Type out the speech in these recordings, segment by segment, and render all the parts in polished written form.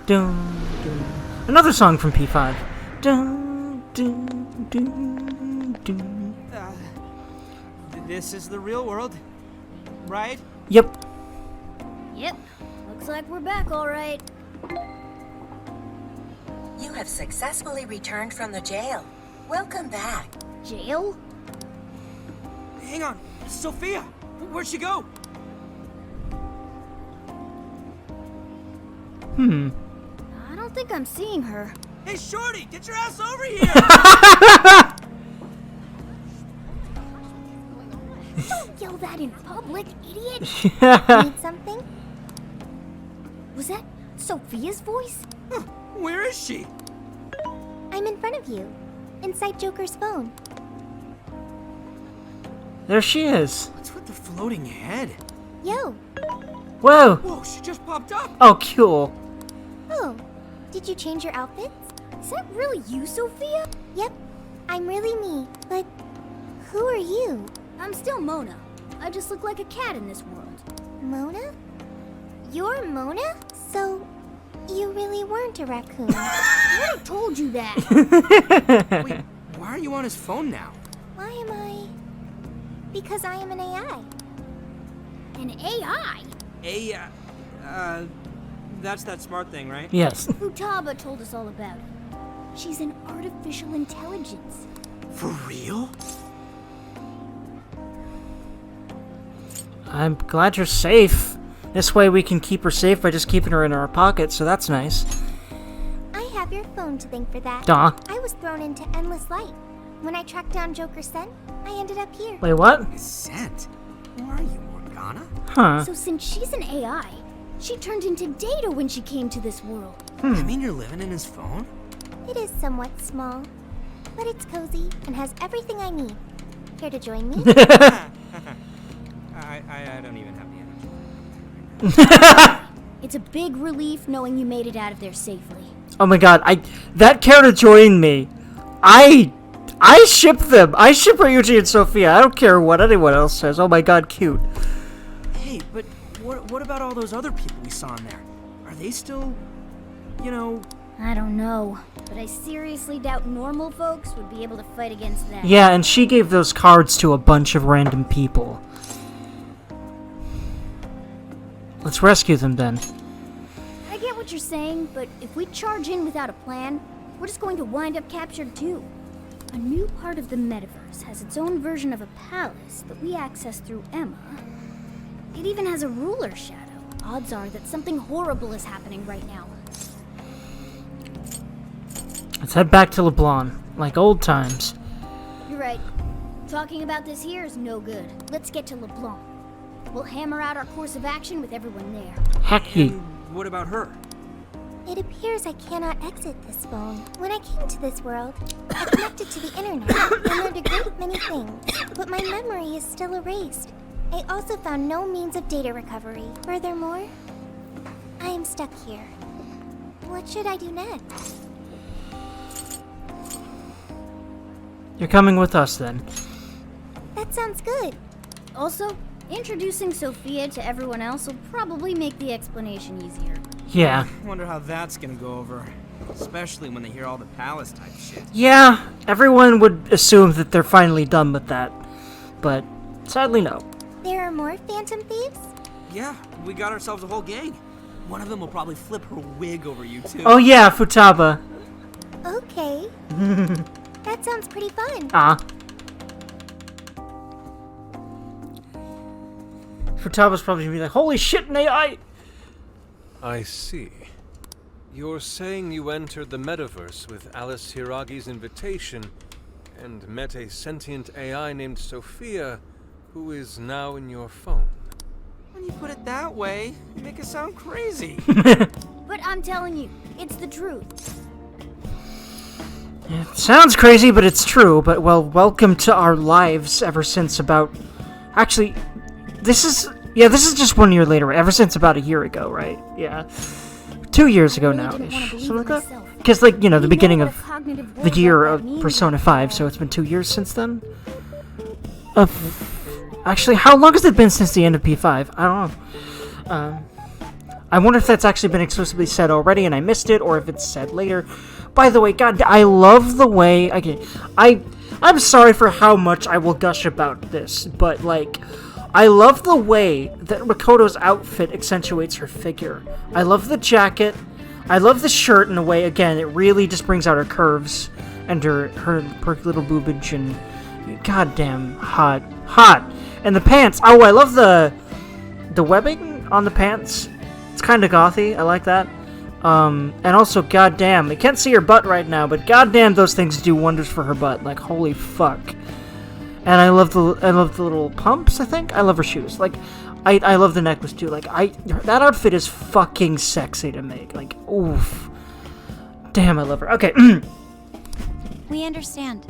Dun, dun. Another song from P5. Dun, dun, dun, dun. This is the real world, right? Yep. Yep. Looks like we're back, all right. You have successfully returned from the jail. Welcome back. Jail? Hang on, Sophia, where'd she go? I don't think I'm seeing her. Hey, Shorty, get your ass over here! Don't yell that in public, idiot! Need something? Was that Sophia's voice? Where is she? I'm in front of you, inside Joker's phone. There she is. What's with the floating head? Yo. Whoa. Whoa, she just popped up! Oh, cool. Oh, did you change your outfits? Is that really you, Sophia? Yep, I'm really me. But who are you? I'm still Mona. I just look like a cat in this world. Mona? You're Mona? So, you really weren't a raccoon. I would have told you that. Wait, why are you on his phone now? Why am I? Because I am an AI. An AI? That's that smart thing, right? Yes. Futaba told us all about it. She's an artificial intelligence. For real? I'm glad you're safe. This way we can keep her safe by just keeping her in our pocket, so that's nice. I have your phone to thank for that. Duh. I was thrown into endless light. When I tracked down Joker's scent, I ended up here. Wait, what? His scent? Who are you, Morgana? Huh. So since she's an AI, she turned into data when she came to this world. I mean you're living in his phone? It is somewhat small, but it's cozy and has everything I need. Care to join me? I don't even have the energy. It's a big relief knowing you made it out of there safely. Oh my god, that character joined me. I ship them. I ship Ryuji and Sophia. I don't care what anyone else says. Oh my god, cute. Hey, but what about all those other people we saw in there? Are they still, I don't know, but I seriously doubt normal folks would be able to fight against that. Yeah, and she gave those cards to a bunch of random people. Let's rescue them then. I get what you're saying, but if we charge in without a plan, we're just going to wind up captured too. A new part of the metaverse has its own version of a palace that we access through Emma. It even has a ruler shadow. Odds are that something horrible is happening right now. Let's head back to LeBlanc, like old times. You're right. Talking about this here is no good. Let's get to LeBlanc. We'll hammer out our course of action with everyone there. Heck ye. what about her? It appears I cannot exit this phone. When I came to this world, I connected to the internet and learned a great many things, but my memory is still erased. I also found no means of data recovery. Furthermore, I am stuck here. What should I do next? You're coming with us then. That sounds good. Also, introducing Sophia to everyone else will probably make the explanation easier. Yeah. Wonder how that's gonna go over. Especially when they hear all the palace type shit. Yeah, everyone would assume that they're finally done with that. But sadly, no. There are more Phantom Thieves? Yeah, we got ourselves a whole gang. One of them will probably flip her wig over you too. Oh yeah, Futaba. Okay. That sounds pretty fun. Futaba's probably gonna be like, holy shit, an AI! I see. You're saying you entered the metaverse with Alice Hiragi's invitation and met a sentient AI named Sophia, who is now in your phone. When you put it that way, you make it sound crazy. But I'm telling you, it's the truth. It sounds crazy, but it's true. But, well, welcome to our lives ever since about... Actually, this is just 1 year later, ever since about a year ago, right? Yeah. 2 years ago now. Something like that? Because, like, the beginning of the year of Persona 5, so it's been 2 years since then. Actually, how long has it been since the end of P5? I don't know. I wonder if that's actually been explicitly said already and I missed it, or if it's said later. By the way, God, I love the way... Okay, I'm sorry for how much I will gush about this, but, like, I love the way that Makoto's outfit accentuates her figure. I love the jacket. I love the shirt in a way, again, it really just brings out her curves and her little boobage and... Goddamn, hot. Hot! And the pants, oh, I love the webbing on the pants. It's kind of gothy, I like that. And also, goddamn, I can't see her butt right now, but goddamn, those things do wonders for her butt. Like, holy fuck. And I love the little pumps, I think. I love her shoes. Like, I love the necklace too. Like, that outfit is fucking sexy to make. Like, oof. Damn, I love her. Okay. We understand.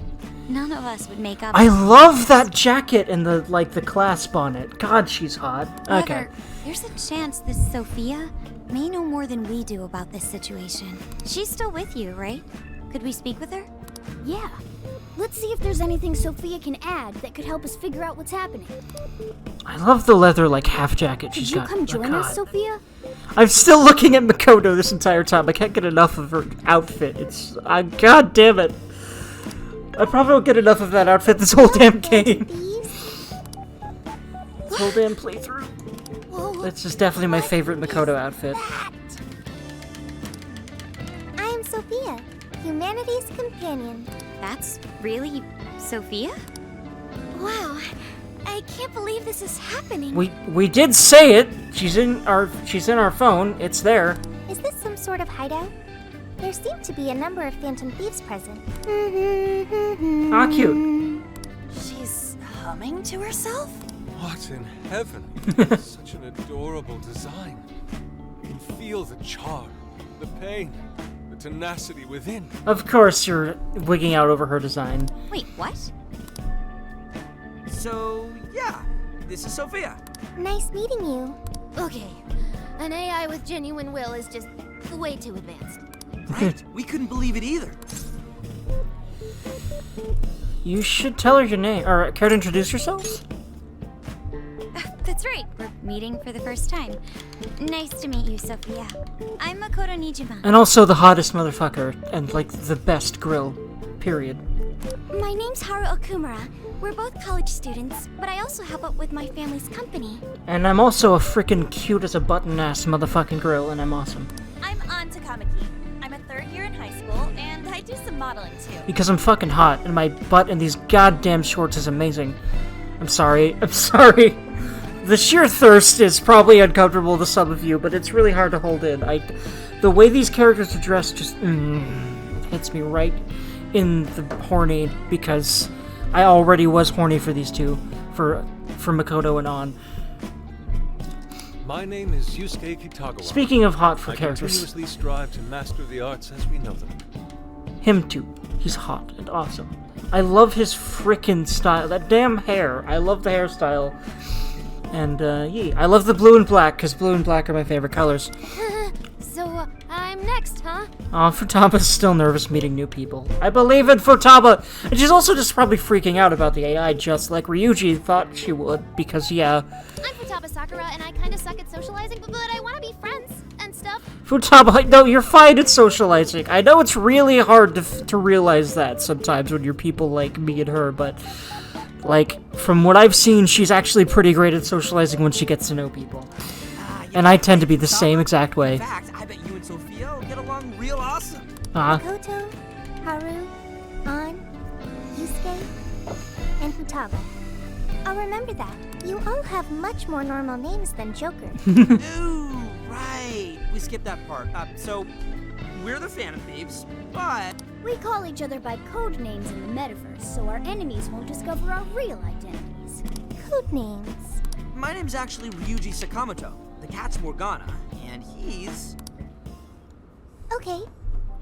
None of us would make up. I love that jacket and the clasp on it. God, she's hot. Okay. However, there's a chance this Sophia may know more than we do about this situation. She's still with you, right? Could we speak with her? Yeah. Let's see if there's anything Sophia can add that could help us figure out what's happening. I love the leather, half jacket she's got. Could you come join us, Sophia? I'm still looking at Makoto this entire time. I can't get enough of her outfit. It's... God damn it. I probably won't get enough of that outfit this whole damn game. This whole damn playthrough. This is definitely my favorite Makoto outfit. I am Sophia, humanity's companion. That's really Sophia? Wow, I can't believe this is happening. We did say it. She's in our phone. It's there. Is this some sort of hideout? There seem to be a number of phantom thieves present. Ah, cute. She's humming to herself? What in heaven? Such an adorable design. You can feel the charm, the pain, the tenacity within. Of course you're wigging out over her design. Wait, what? So, yeah, this is Sophia. Nice meeting you. Okay, an AI with genuine will is just way too advanced. Right? We couldn't believe it either. You should tell her your name. Or care to introduce yourselves? That's right. We're meeting for the first time. Nice to meet you, Sophia. I'm Makoto Nijima. And also the hottest motherfucker and the best grill. Period. My name's Haru Okumura. We're both college students, but I also help out with my family's company. And I'm also a freaking cute as a button-ass motherfucking grill, and I'm awesome. I'm An Takamaki. I'm a third year in high school, and I do some modeling too. Because I'm fucking hot, and my butt in these goddamn shorts is amazing. I'm sorry. The sheer thirst is probably uncomfortable to some of you, but it's really hard to hold in. The way these characters are dressed just hits me right in the horny, because I already was horny for these two, for Makoto and An. My name is Yusuke Kitagawa. Speaking of hot for I characters, continuously strive to master the arts as we know them. him too. He's hot and awesome. I love his frickin' style. That damn hair. I love the hairstyle. And, yeah. I love the blue and black, because blue and black are my favorite colors. So, I'm next, huh? Aw, Futaba's still nervous meeting new people. I believe in Futaba! And she's also just probably freaking out about the AI, just like Ryuji thought she would, because, yeah. I'm Futaba Sakura, and I kinda suck at socializing, but I wanna be friends and stuff. Futaba, no, you're fine at socializing. I know it's really hard to realize that sometimes when you're people like me and her, but... from what I've seen, she's actually pretty great at socializing when she gets to know people. And I tend to be the same exact way. In fact, I bet you and Sophia will get along real awesome. Makoto, Haru, An, Yusuke, and Futaba. I'll remember that. You all have much more normal names than Joker. Ooh, right. We skipped that part. So, we're the Phantom Thieves, but... We call each other by code names in the metaverse, so our enemies won't discover our real identities. Code names. My name's actually Ryuji Sakamoto. The cat's Morgana, and he's... Okay,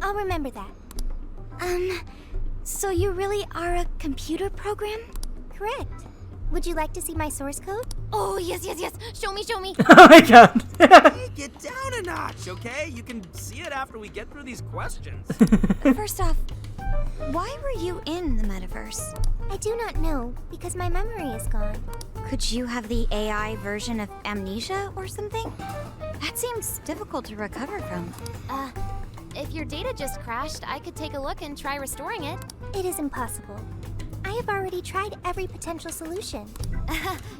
I'll remember that. So you really are a computer program? Correct. Would you like to see my source code? Oh, yes. Show me. Oh my god. Hey, get down a notch, okay? You can see it after we get through these questions. First off, why were you in the metaverse? I do not know, because my memory is gone. Could you have the AI version of amnesia or something? That seems difficult to recover from. If your data just crashed, I could take a look and try restoring it. It is impossible. I have already tried every potential solution.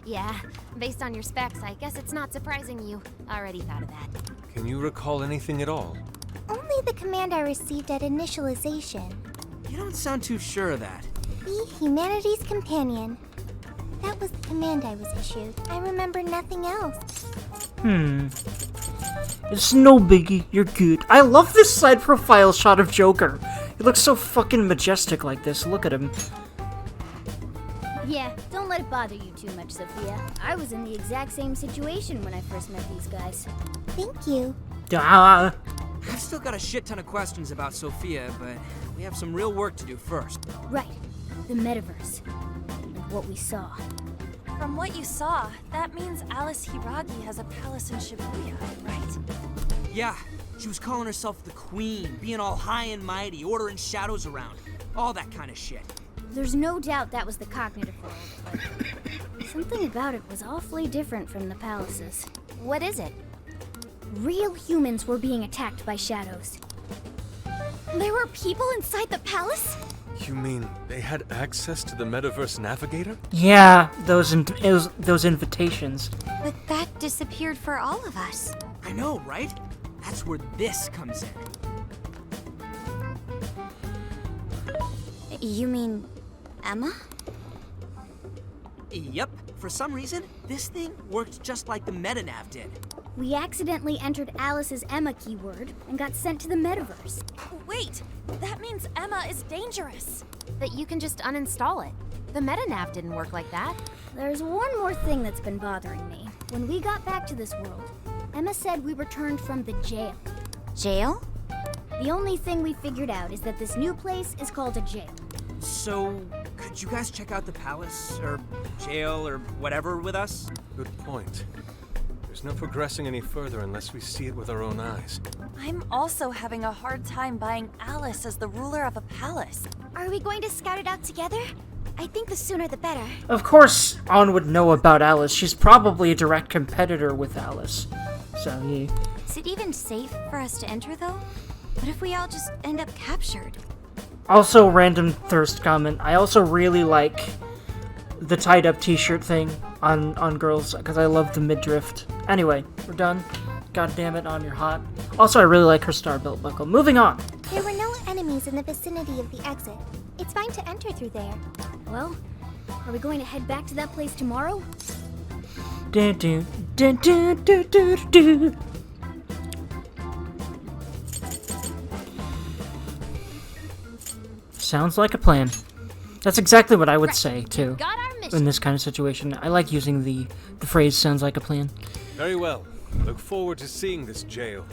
Yeah, based on your specs, I guess it's not surprising you already thought of that. Can you recall anything at all? Only the command I received at initialization. You don't sound too sure of that. Be humanity's companion. That was the command I was issued. I remember nothing else. It's no biggie. You're good. I love this side profile shot of Joker. He looks so fucking majestic like this. Look at him. Yeah, don't let it bother you too much, Sophia. I was in the exact same situation when I first met these guys. Thank you. Ah. I've still got a shit ton of questions about Sophia, but we have some real work to do first. Right. The metaverse. And what we saw. From what you saw, that means Alice Hiragi has a palace in Shibuya, right? Yeah, she was calling herself the Queen, being all high and mighty, ordering shadows around. All that kind of shit. There's no doubt that was the cognitive world, but something about it was awfully different from the palaces. What is it? Real humans were being attacked by shadows. There were people inside the palace? You mean they had access to the Metaverse Navigator? Yeah, those invitations. But that disappeared for all of us. I know, right? That's where this comes in. You mean Emma? Yep. For some reason, this thing worked just like the MetaNav did. We accidentally entered Alice's Emma keyword and got sent to the metaverse. Wait, that means Emma is dangerous. That you can just uninstall it. The MetaNav didn't work like that. There's one more thing that's been bothering me. When we got back to this world, Emma said we returned from the jail. Jail? The only thing we figured out is that this new place is called a jail. So, could you guys check out the palace, or jail, or whatever with us? Good point. There's no progressing any further unless we see it with our own eyes. I'm also having a hard time buying Alice as the ruler of a palace. Are we going to scout it out together? I think the sooner the better. Of course, Ann would know about Alice. She's probably a direct competitor with Alice. So, yeah. Is it even safe for us to enter, though? What if we all just end up captured? Also, random thirst comment. I also really like the tied up t-shirt thing on girls, because I love the midriff. Anyway, we're done. God damn it, on you're hot. Also, I really like her star belt buckle. Moving on. There were no enemies in the vicinity of the exit. It's fine to enter through there. Well, are we going to head back to that place tomorrow? Do do do do do do do. Sounds like a plan. That's exactly what I would say, too. Got our mission. In this kind of situation. I like using the phrase sounds like a plan. Very well. Look forward to seeing this jail.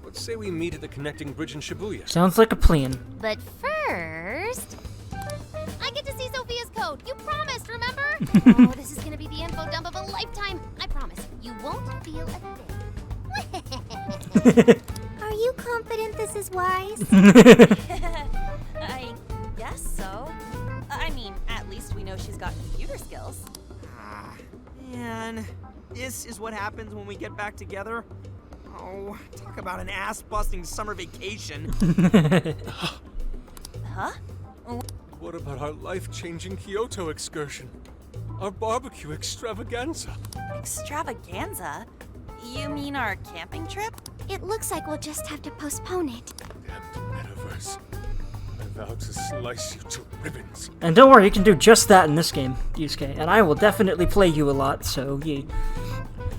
Let's say we meet at the connecting bridge in Shibuya. Sounds like a plan. But first, I get to see Sophia's code. You promised, remember? Oh, this is gonna be the info dump of a lifetime. I promise. You won't feel a thing. Are you confident this is wise? I guess so. I mean, at least we know she's got computer skills. Man, this is what happens when we get back together. Oh, talk about an ass-busting summer vacation. Huh? What about our life-changing Kyoto excursion? Our barbecue extravaganza? Extravaganza? You mean our camping trip? It looks like we'll just have to postpone it. Damned metaverse. I vow to slice you to ribbons. And don't worry, you can do just that in this game, Yusuke. And I will definitely play you a lot, so yeah.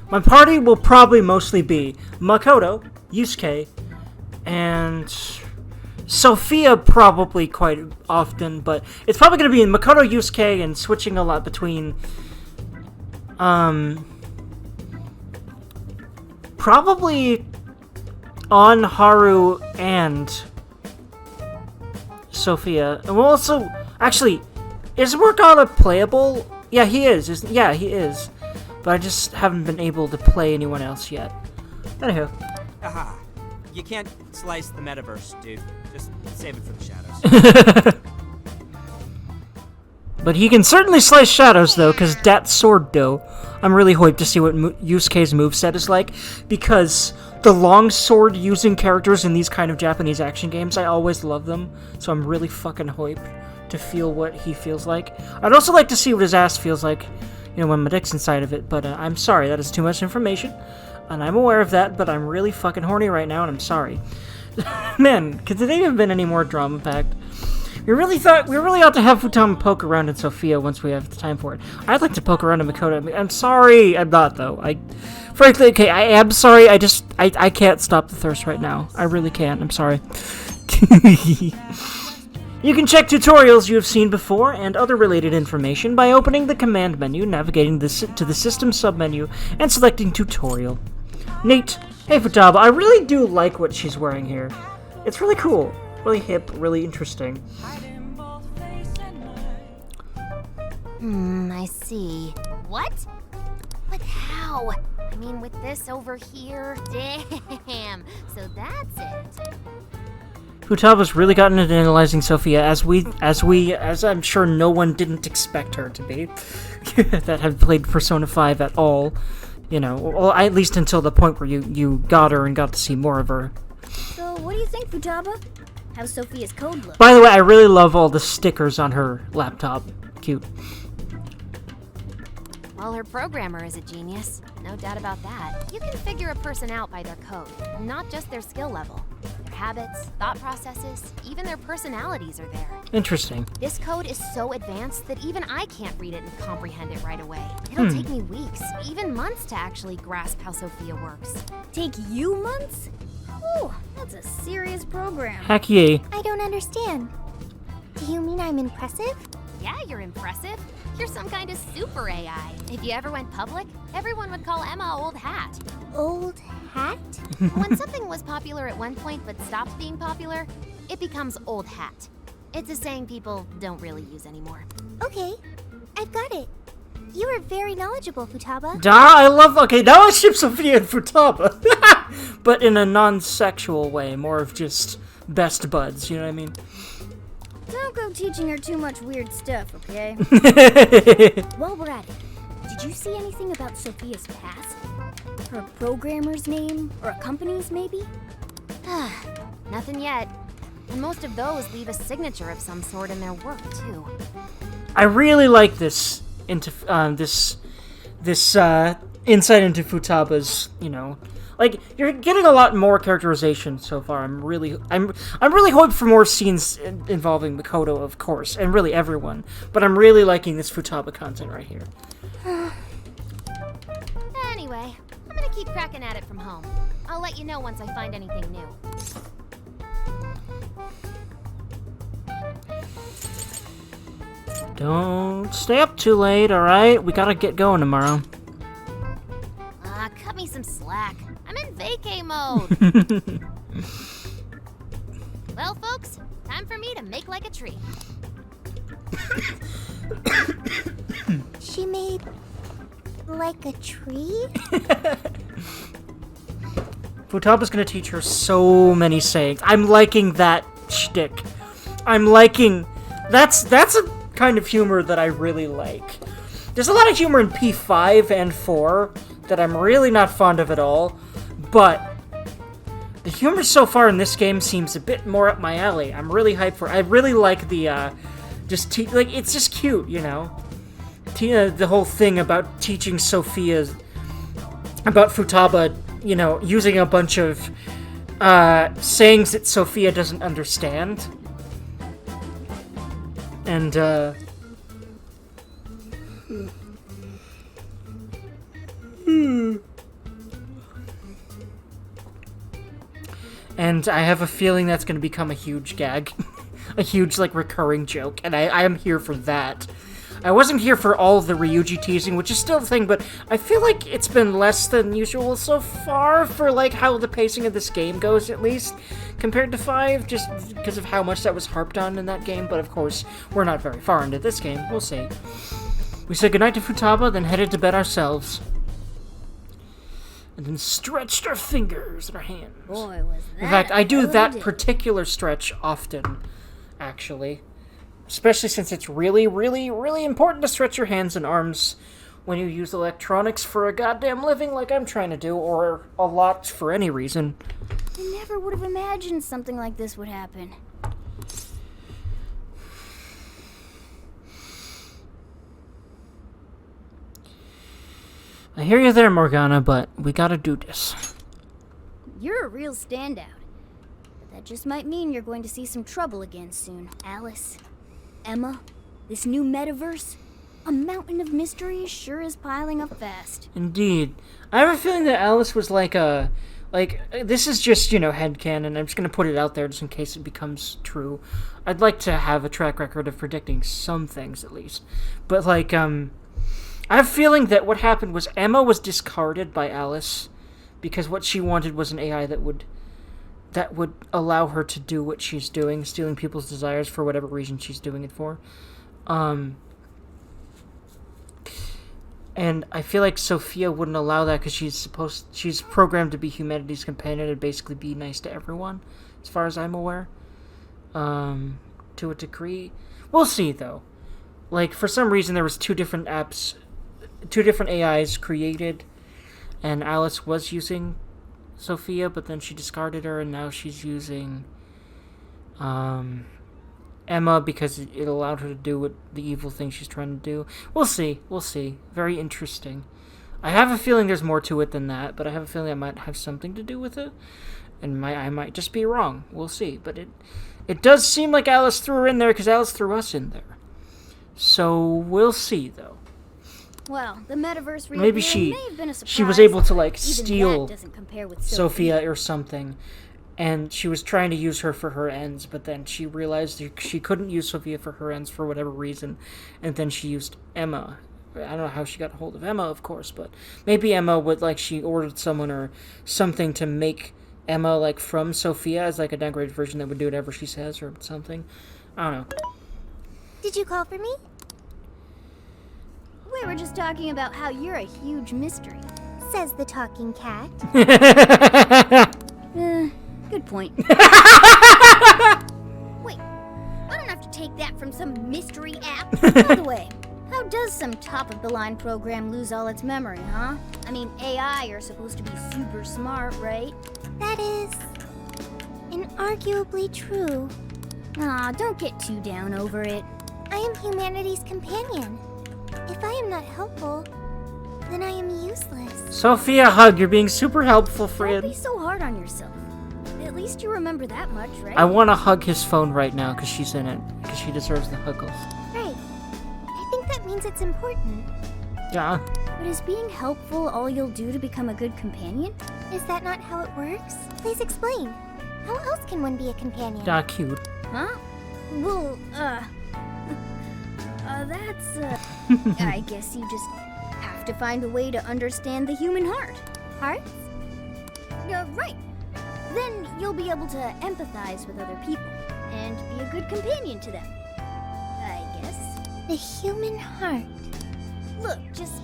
My party will probably mostly be Makoto, Yusuke, and Sophia probably quite often, but it's probably going to be Makoto, Yusuke, and switching a lot between, probably on Haru and Sophia. And we'll also, actually, is Morgana playable? Yeah, he is. Yeah, he is. But I just haven't been able to play anyone else yet. Anywho. Aha. You can't slice the metaverse, dude. Just save it for the shadows. But he can certainly slice shadows, though, because that sword, though. I'm really hyped to see what Yusuke's moveset is like, because the long sword using characters in these kind of Japanese action games, I always love them, so I'm really fucking hyped to feel what he feels like. I'd also like to see what his ass feels like, you know, when my dick's inside of it, but I'm sorry, that is too much information, and I'm aware of that, but I'm really fucking horny right now, and I'm sorry. Man, could today have been any more drama-packed? We really ought to have Futaba poke around in Sophia once we have the time for it. I'd like to poke around in Makoto. I'm sorry, I'm not, though. Frankly, okay, I am sorry, I can't stop the thirst right now. I really can't, I'm sorry. You can check tutorials you have seen before and other related information by opening the command menu, navigating to the system submenu, and selecting tutorial. Neat. Hey Futaba, I really do like what she's wearing here. It's really cool. Really hip, really interesting. I see. What? But how? I mean, with this over here? Damn. So that's it. Futaba's really gotten into analyzing Sophia, as I'm sure no one didn't expect her to be, that have played Persona 5 at all. You know, well, at least until the point where you got her and got to see more of her. So, what do you think, Futaba? How's Sophia's code look? By the way, I really love all the stickers on her laptop. Cute. Well, her programmer is a genius. No doubt about that. You can figure a person out by their code, not just their skill level. Their habits, thought processes, even their personalities are there. Interesting. This code is so advanced that even I can't read it and comprehend it right away. It'll take me weeks, even months to actually grasp how Sophia works. Take you months? Oh, that's a serious program. Heck yeah. I don't understand. Do you mean I'm impressive? Yeah, you're impressive. You're some kind of super AI. If you ever went public, everyone would call Emma Old Hat. Old hat? When something was popular at one point but stopped being popular, it becomes Old Hat. It's a saying people don't really use anymore. Okay, I've got it. You are very knowledgeable, Futaba. Okay, now I ship Sophia and Futaba. But in a non-sexual way, more of just best buds, you know what I mean? Don't go teaching her too much weird stuff, okay? While we're at it, did you see anything about Sophia's past? Her programmer's name, or a company's maybe? Nothing yet. And most of those leave a signature of some sort in their work, too. I really like this this insight into Futaba's, you know, like, you're getting a lot more characterization so far. I'm really hoping for more scenes involving Makoto, of course, and really everyone. But I'm really liking this Futaba content right here. Anyway, I'm gonna keep cracking at it from home. I'll let you know once I find anything new. Don't stay up too late, alright? We gotta get going tomorrow. Cut me some slack. I'm in vacay mode. Well, folks, time for me to make like a tree. She made like a tree? Futaba's gonna teach her so many sayings. I'm liking that shtick. That's a kind of humor that I really like. There's a lot of humor in P5 and 4 that I'm really not fond of at all, but the humor so far in this game seems a bit more up my alley. I'm really hyped for it. I really like the, it's just cute, you know? The whole thing about teaching about Futaba, you know, using a bunch of, sayings that Sophia doesn't understand. And, And I have a feeling that's going to become a huge gag. A huge, like, recurring joke. And I am here for that. I wasn't here for all of the Ryuji teasing, which is still a thing, but I feel like it's been less than usual so far for, like, how the pacing of this game goes, at least, compared to 5, just because of how much that was harped on in that game. But, of course, we're not very far into this game. We'll see. We said goodnight to Futaba, then headed to bed ourselves. And then stretched our fingers and our hands. Boy, was that In fact, I do that loaded. particular stretch often, actually. Especially since it's really, really, really important to stretch your hands and arms when you use electronics for a goddamn living like I'm trying to do, or a lot for any reason. I never would have imagined something like this would happen. I hear you there, Morgana, but we gotta do this. You're a real standout. But that just might mean you're going to see some trouble again soon. Alice, Emma, this new metaverse, a mountain of mystery sure is piling up fast. Indeed. I have a feeling that Alice was like a... this is just, headcanon. I'm just gonna put it out there just in case it becomes true. I'd like to have a track record of predicting some things, at least. But, I have a feeling that what happened was Emma was discarded by Alice because what she wanted was an AI that would allow her to do what she's doing, stealing people's desires for whatever reason she's doing it for. And I feel like Sophia wouldn't allow that because she's programmed to be humanity's companion and basically be nice to everyone, as far as I'm aware. To a degree. We'll see, though. For some reason, there was two different AIs created, and Alice was using Sophia, but then she discarded her, and now she's using Emma because it allowed her to do the evil thing she's trying to do. We'll see. Very interesting. I have a feeling there's more to it than that, but I have a feeling I might have something to do with it, and I might just be wrong. We'll see. But it does seem like Alice threw her in there because Alice threw us in there. So we'll see, though. Well, the metaverse maybe may have been a surprise. she was able to Even steal that doesn't compare with Sophia or something, and she was trying to use her for her ends, but then she realized she couldn't use Sophia for her ends for whatever reason, and then she used Emma. I don't know how she got a hold of Emma, of course, but maybe Emma would she ordered someone or something to make Emma from Sophia as a downgraded version that would do whatever she says or something. I don't know. Did you call for me? We were just talking about how you're a huge mystery. Says the talking cat. Good point. Wait, I don't have to take that from some mystery app. By the way, how does some top-of-the-line program lose all its memory, huh? I mean, AI are supposed to be super smart, right? That is inarguably true. Aw, don't get too down over it. I am humanity's companion. If I am not helpful, then I am useless. Sophia, hug. You're being super helpful, friend. Don't be so hard on yourself. At least you remember that much, right? I want to hug his phone right now because she's in it. Because she deserves the huggles. Right. I think that means it's important. Yeah. But is being helpful all you'll do to become a good companion? Is that not how it works? Please explain. How else can one be a companion? Cute. Huh? Well, I guess you just have to find a way to understand the human heart. Hearts? Right. Then you'll be able to empathize with other people and be a good companion to them. I guess. The human heart. Look, just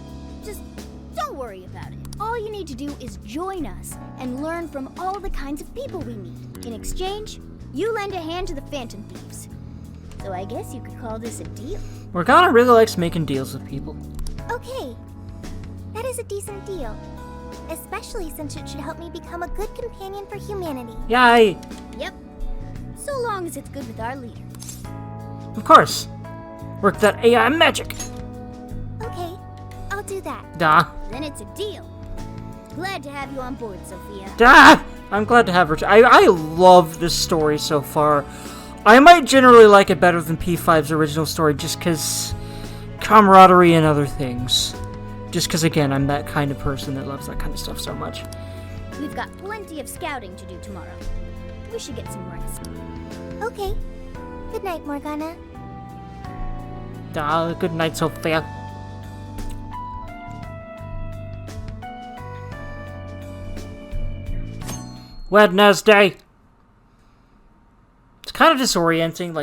don't worry about it. All you need to do is join us and learn from all the kinds of people we meet. In exchange, you lend a hand to the Phantom Thieves. So I guess you could call this a deal. Morgana really likes making deals with people. Okay. That is a decent deal. Especially since it should help me become a good companion for humanity. Yay! Yep. So long as it's good with our leader. Of course. Work that AI magic. Okay, I'll do that. Duh. Then it's a deal. Glad to have you on board, Sophia. Duh! I'm glad to have her. I love this story so far. I might generally like it better than P5's original story just because camaraderie and other things. Just because, again, I'm that kind of person that loves that kind of stuff so much. We've got plenty of scouting to do tomorrow. We should get some rest. Okay. Good night, Morgana. Good night, Sophia. Wednesday. It's kind of disorienting,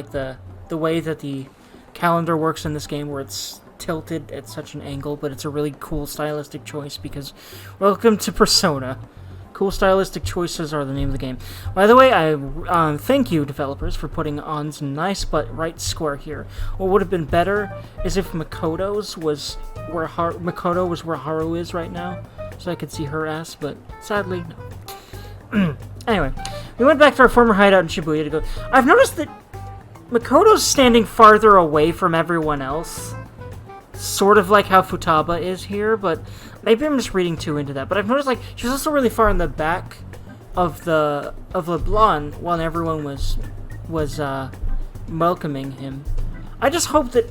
the way that the calendar works in this game, where it's tilted at such an angle, but it's a really cool stylistic choice because welcome to Persona. Cool stylistic choices are the name of the game. By the way, I thank you, developers, for putting On's nice but right square here. What would have been better is if Makoto was where Haru is right now, so I could see her ass, but sadly, no. Anyway, we went back to our former hideout in Shibuya to go. I've noticed that Makoto's standing farther away from everyone else. Sort of like how Futaba is here, but maybe I'm just reading too into that. But I've noticed, like, she's also really far in the back of LeBlanc while everyone was welcoming him. I just hope that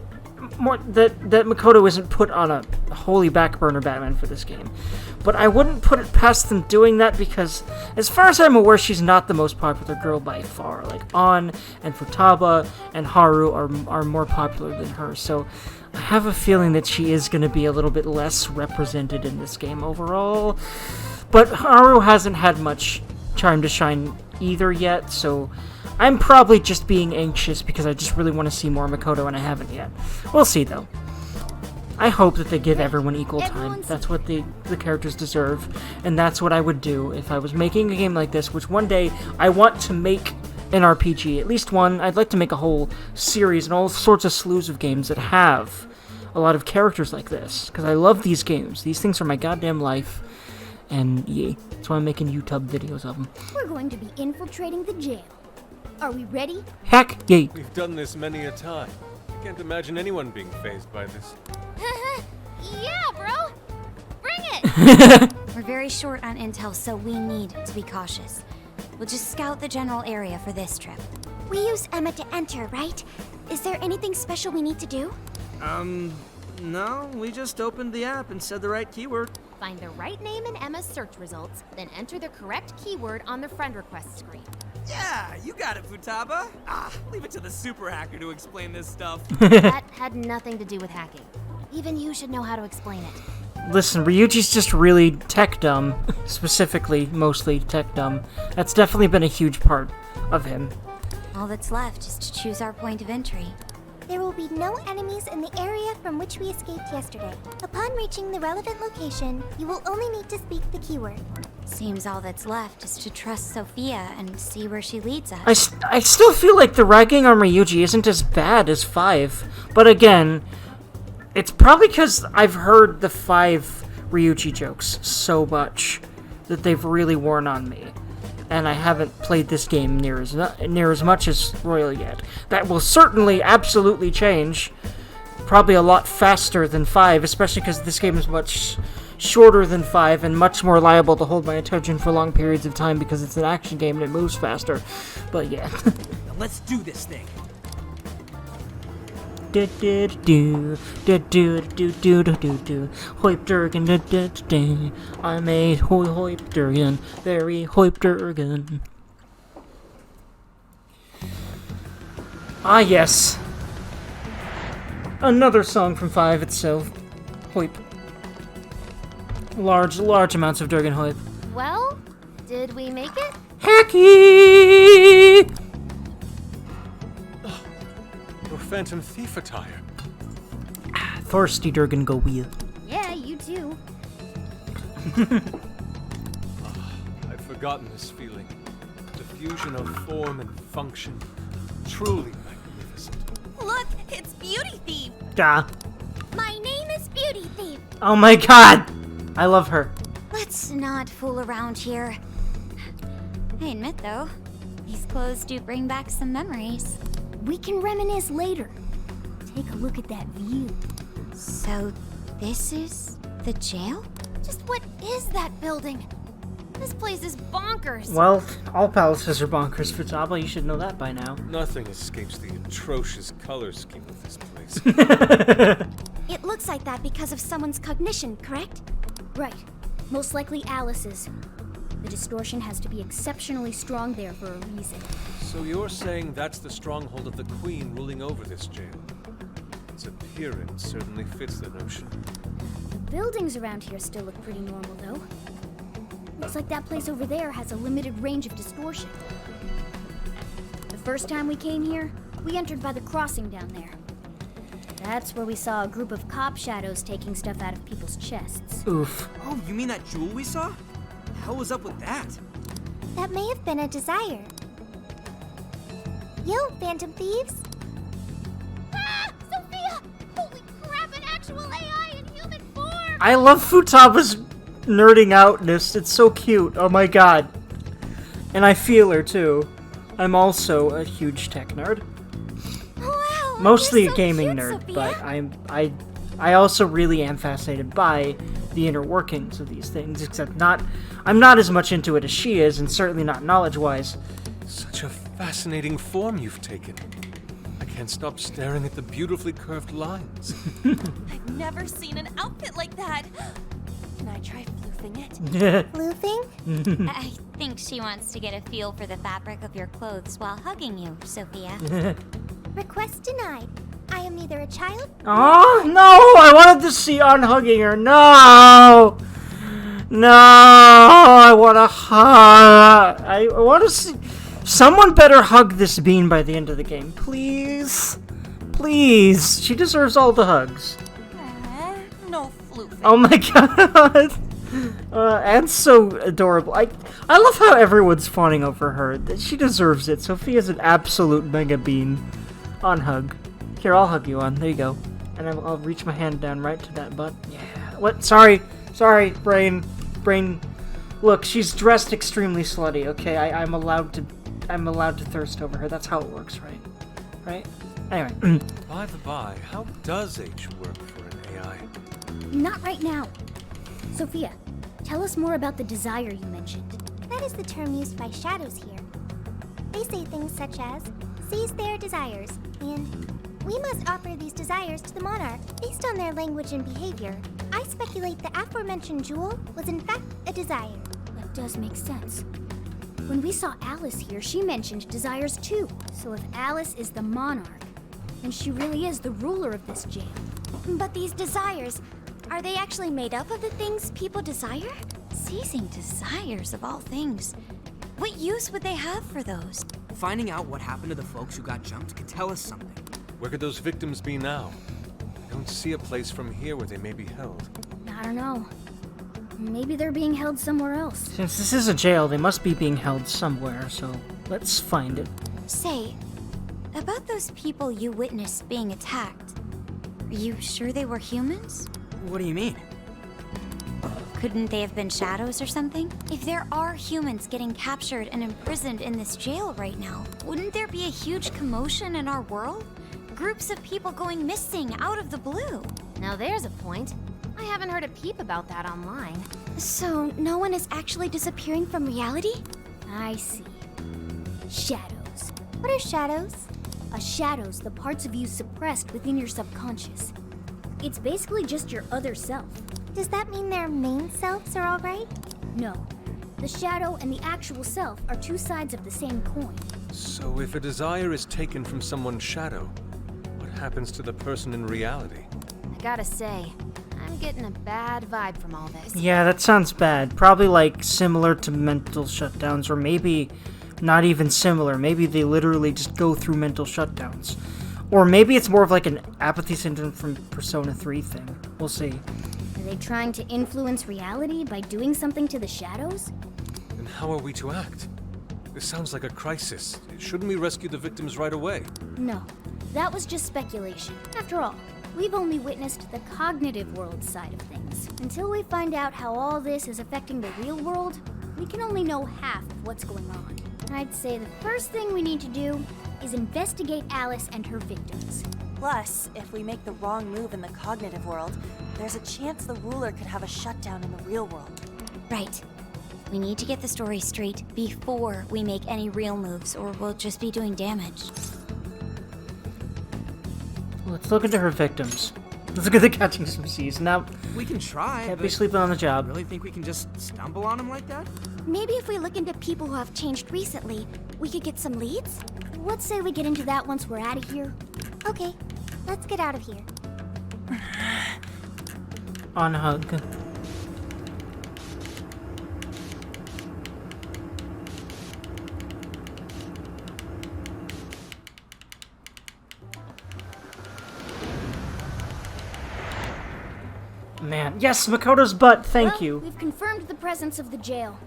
that Makoto isn't put on a holy back burner Batman for this game. But I wouldn't put it past them doing that because, as far as I'm aware, she's not the most popular girl by far. Like, On and Futaba and Haru are more popular than her, so I have a feeling that she is going to be a little bit less represented in this game overall. But Haru hasn't had much time to shine either yet, so I'm probably just being anxious because I just really want to see more Makoto and I haven't yet. We'll see, though. I hope that they give everyone equal time. That's what the characters deserve, and that's what I would do if I was making a game like this, which one day I want to make an RPG. At least one. I'd like to make a whole series and all sorts of slews of games that have a lot of characters like this, because I love these games. These things are my goddamn life, and yeah, that's why I'm making YouTube videos of them. We're going to be infiltrating the jail. Are we ready? Heck yeah. We've done this many a time. I can't imagine anyone being fazed by this. Yeah, bro. Bring it. We're very short on intel, so we need to be cautious. We'll just scout the general area for this trip. We use Emma to enter, right? Is there anything special we need to do? No, we just opened the app and said the right keyword. Find the right name in Emma's search results, then enter the correct keyword on the friend request screen. Yeah, you got it, Futaba. Leave it to the super hacker to explain this stuff. That had nothing to do with hacking. Even you should know how to explain it. Listen, Ryuji's just really tech dumb. Specifically, mostly tech dumb. That's definitely been a huge part of him. All that's left is to choose our point of entry. There will be no enemies in the area from which we escaped yesterday. Upon reaching the relevant location, you will only need to speak the keyword. Seems all that's left is to trust Sophia and see where she leads us. I still feel like the ragging on Ryuji isn't as bad as 5. But again, it's probably because I've heard the 5 Ryuji jokes so much that they've really worn on me. And I haven't played this game near as much as Royal yet. That will certainly, absolutely change. Probably a lot faster than 5, especially because this game is much shorter than 5 and much more liable to hold my attention for long periods of time because it's an action game and it moves faster. But yeah. Now let's do this thing. Hoipdergen, I made Hoipdergen, very Hoipdergen. Ah yes, another song from 5 itself. Hoip. Large amounts of Durgan Hoip. Well, did we make it? Hacky! Your Phantom Thief attire. Thirsty Durgan go wheel. Yeah, you too. I've forgotten this feeling. The fusion of form and function. Truly magnificent. Look, it's Beauty Thief. Gah. My name is Beauty Thief. Oh my god! I love her. Let's not fool around here. I admit, though, these clothes do bring back some memories. We can reminisce later. Take a look at that view. So, this is the jail? Just what is that building? This place is bonkers. Well, all palaces are bonkers, Futaba. You should know that by now. Nothing escapes the atrocious color scheme of this place. It looks like that because of someone's cognition, correct? Right. Most likely Alice's. The distortion has to be exceptionally strong there for a reason. So you're saying that's the stronghold of the Queen ruling over this jail? Its appearance certainly fits the notion. The buildings around here still look pretty normal, though. Looks like that place over there has a limited range of distortion. The first time we came here, we entered by the crossing down there. That's where we saw a group of cop shadows taking stuff out of people's chests. Oof. Oh, you mean that jewel we saw? hell was up with that? That may have been a desire. Yo, Phantom Thieves. Ah! Sophia! Holy crap, an actual AI in human form! I love Futaba's nerding outness. It's so cute. Oh my god. And I feel her too. I'm also a huge tech nerd. Wow. Mostly you're a so gaming cute, nerd, Sophia. but I also really am fascinated by the inner workings of these things, except I'm not as much into it as she is, and certainly not knowledge-wise. Such a fascinating form you've taken. I can't stop staring at the beautifully curved lines. I've never seen an outfit like that. Can I try floofing it? Blue thing? I think she wants to get a feel for the fabric of your clothes while hugging you, Sophia. Request denied. I am neither a child. Oh, no! I wanted to see unhugging her. No! No! I want to hug. I want to see... Someone better hug this bean by the end of the game. Please. Please. She deserves all the hugs. No floofing. Oh my god. Anne's so adorable. I love how everyone's fawning over her. She deserves it. Sophia's an absolute mega bean. On hug. Here, I'll hug you on. There you go. And I'll reach my hand down right to that butt. Yeah. What? Sorry. Sorry, brain. Look, she's dressed extremely slutty, okay? I'm allowed to thirst over her. That's how it works, right? Right? Anyway. By the by, how does H work for an AI? Not right now. Sophia, tell us more about the desire you mentioned. That is the term used by shadows here. They say things such as, seize their desires, and we must offer these desires to the monarch based on their language and behavior. I speculate the aforementioned jewel was in fact a desire. That does make sense. When we saw Alice here, she mentioned desires too. So if Alice is the monarch, then she really is the ruler of this jail. But these desires, are they actually made up of the things people desire? Seizing desires of all things. What use would they have for those? Finding out what happened to the folks who got jumped could tell us something. Where could those victims be now? I don't see a place from here where they may be held. I don't know. Maybe they're being held somewhere else. Since this is a jail, they must be being held somewhere, so let's find it. Say, about those people you witnessed being attacked, are you sure they were humans? What do you mean? Couldn't they have been shadows or something? If there are humans getting captured and imprisoned in this jail right now, wouldn't there be a huge commotion in our world? Groups of people going missing out of the blue. Now there's a point. I haven't heard a peep about that online. So, no one is actually disappearing from reality? I see. Shadows. What are shadows? A shadow's the parts of you suppressed within your subconscious. It's basically just your other self. Does that mean their main selves are alright? No. The shadow and the actual self are two sides of the same coin. So if a desire is taken from someone's shadow, what happens to the person in reality? I gotta say, I'm getting a bad vibe from all this. Yeah, that sounds bad. Probably like similar to mental shutdowns, or maybe not even similar. Maybe they literally just go through mental shutdowns. Or maybe it's more of like an apathy syndrome from Persona 3 thing. We'll see. Are they trying to influence reality by doing something to the shadows? Then how are we to act? This sounds like a crisis. Shouldn't we rescue the victims right away? No. That was just speculation. After all, we've only witnessed the cognitive world side of things. Until we find out how all this is affecting the real world, we can only know half of what's going on. I'd say the first thing we need to do is investigate Alice and her victims. Plus, if we make the wrong move in the cognitive world, there's a chance the ruler could have a shutdown in the real world. Right. We need to get the story straight before we make any real moves, or we'll just be doing damage. Let's look into her victims. Let's look at the catching some C's. Now, We can try, can't but be sleeping on the job. really think we can just stumble on them like that? Maybe if we look into people who have changed recently, we could get some leads? Let's say we get into that once we're out of here. Okay, let's get out of here. On hug. man. Yes, Makoto's butt. Thank Well, you. We've confirmed the presence of the jail.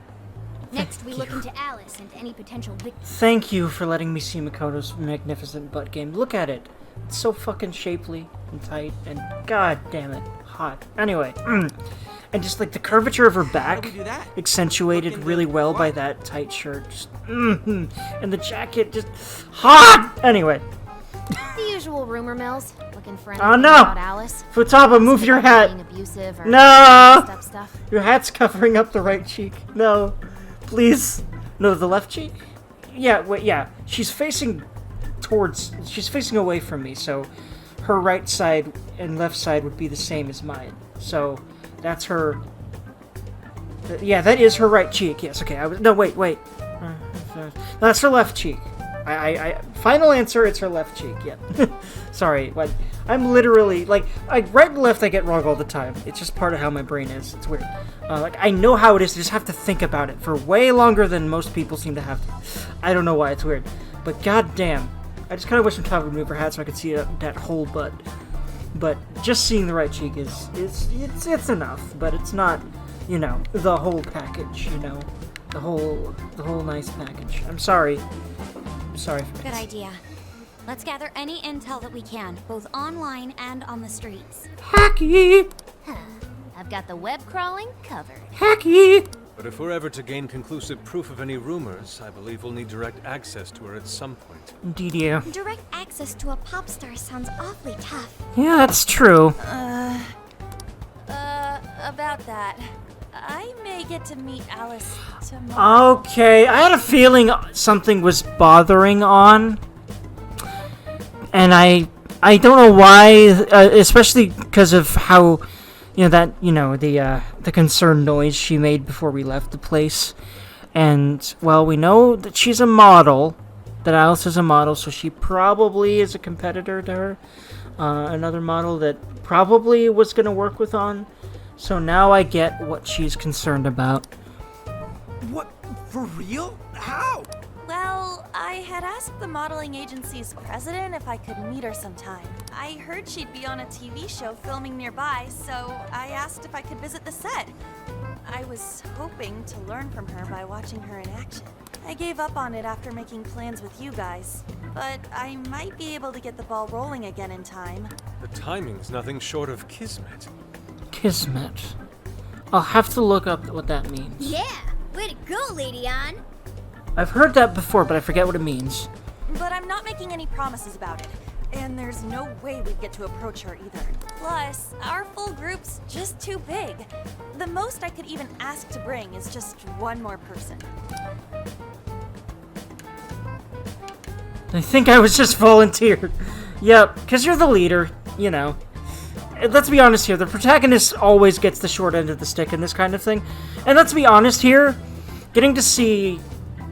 Next, we look into Alice and any potential victims. Thank you for letting me see Makoto's magnificent butt game. Look at it. It's so fucking shapely and tight and god damn it, hot. Anyway, and just like the curvature of her back How'd we do that? accentuated Look really into well by what? that tight shirt. Just, and the jacket just hot. Anyway, The usual rumor mills. Looking for Oh, anything no! about Alice. Futaba, move your hat. Being abusive or No! messed up stuff. Your hat's covering up the right cheek. No, please. No, the left cheek? Yeah, wait, yeah. She's facing away from me, so her right side and left side would be the same as mine. So, that's her... Yeah, that is her right cheek. Yes, okay. No, wait. No, that's her left cheek. Final answer, it's her left cheek, yeah. Sorry, but I'm literally, like, right and left I get wrong all the time. It's just part of how my brain is. It's weird. Like, I know how it is, I just have to think about it for way longer than most people seem to have to. I don't know why, it's weird. But goddamn, I just kind of wish Futaba would move her hat so I could see that whole butt. But just seeing the right cheek it's enough, but it's not, you know, the whole package, you know? The whole nice package. I'm sorry. Sorry for Good idea. Let's gather any intel that we can, both online and on the streets. Hacky! I've got the web crawling covered. Hacky! But if we're ever to gain conclusive proof of any rumors, I believe we'll need direct access to her at some point. Indeed, yeah. Direct access to a pop star sounds awfully tough. Yeah, that's true. About that. I may get to meet Alice tomorrow. Okay, I had a feeling something was bothering on. And I don't know why, especially because of how, the concerned noise she made before we left the place. And, well, we know that she's a model, that Alice is a model, so she probably is a competitor to her. Another model that probably was going to work with on. So now I get what she's concerned about. What? For real? How? Well, I had asked the modeling agency's president if I could meet her sometime. I heard she'd be on a TV show filming nearby, so I asked if I could visit the set. I was hoping to learn from her by watching her in action. I gave up on it after making plans with you guys, but I might be able to get the ball rolling again in time. The timing's nothing short of kismet. Kismet. I'll have to look up what that means. Yeah! Way to go, Lady Ann! I've heard that before, but I forget what it means. But I'm not making any promises about it, and there's no way we'd get to approach her either. Plus, our full group's just too big. The most I could even ask to bring is just one more person. I think I was just volunteered. Yep, because you're the leader, you know. Let's be honest here, the protagonist always gets the short end of the stick in this kind of thing. And let's be honest here, getting to see,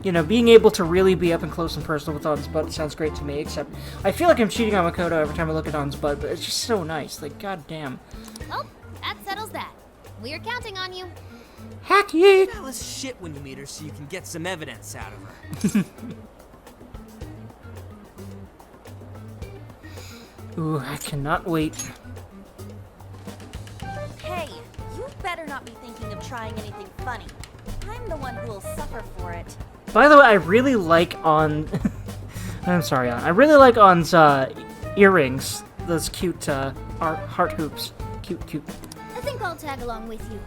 being able to really be up and close and personal with On's butt sounds great to me, except I feel like I'm cheating on Makoto every time I look at On's butt, but it's just so nice, like, goddamn. Well, that settles that. We're counting on you. Hacky! Tell us shit when you meet her so you can get some evidence out of her. Ooh, I cannot wait. Hey, you better not be thinking of trying anything funny. I'm the one who will suffer for it. By the way, I really like On... I'm sorry, On. I really like On's earrings. Those cute heart hoops. Cute. I think I'll tag along with you.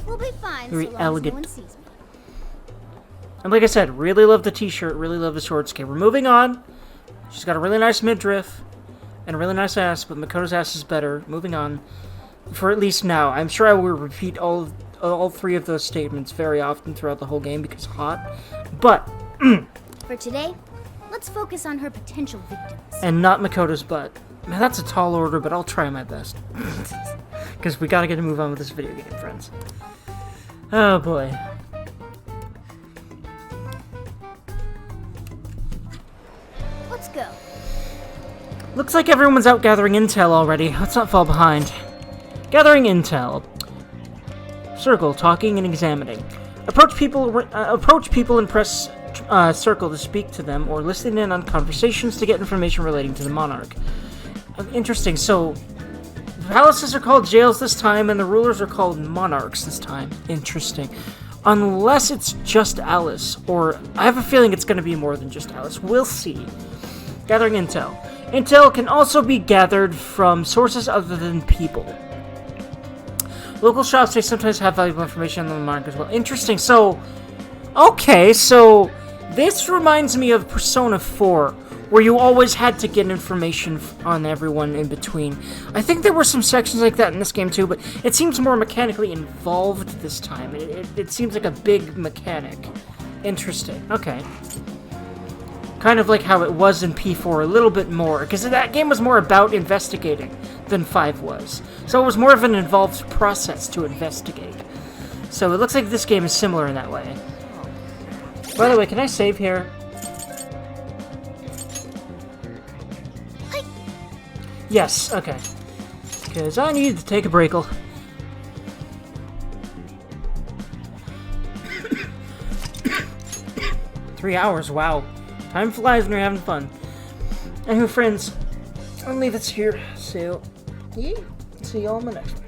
We'll be fine Very so long elegant. as no one sees me. And like I said, really love the t-shirt, really love the shorts. Okay, we're moving on. She's got a really nice midriff and a really nice ass, but Makoto's ass is better. Moving on. For at least now. I'm sure I will repeat all three of those statements very often throughout the whole game because hot. But, For today, let's focus on her potential victims. and not Makoto's butt. Man, that's a tall order, but I'll try my best. Because we gotta get to move on with this video game, friends. Oh boy. Let's go. Looks like everyone's out gathering intel already. Let's not fall behind. Gathering intel. Circle, talking and examining. Approach people and press circle to speak to them, or listen in on conversations to get information relating to the monarch. Interesting. So, palaces are called jails this time, and the rulers are called monarchs this time. Interesting. Unless it's just Alice, or I have a feeling it's going to be more than just Alice. We'll see. Gathering intel. Intel can also be gathered from sources other than people. Local shops may sometimes have valuable information on the monarch as well. Interesting. So, okay, so this reminds me of Persona 4, where you always had to get information on everyone in between. I think there were some sections like that in this game too, but it seems more mechanically involved this time. It seems like a big mechanic. Interesting. Okay. Kind of like how it was in P4, a little bit more, because that game was more about investigating than 5 was. So it was more of an involved process to investigate. So it looks like this game is similar in that way. By the way, can I save here? Yes, okay. Because I need to take a breakle. Three hours, wow. Time flies when you're having fun. Anywho, friends, I'll leave it here. So, yeah, see y'all in the next one.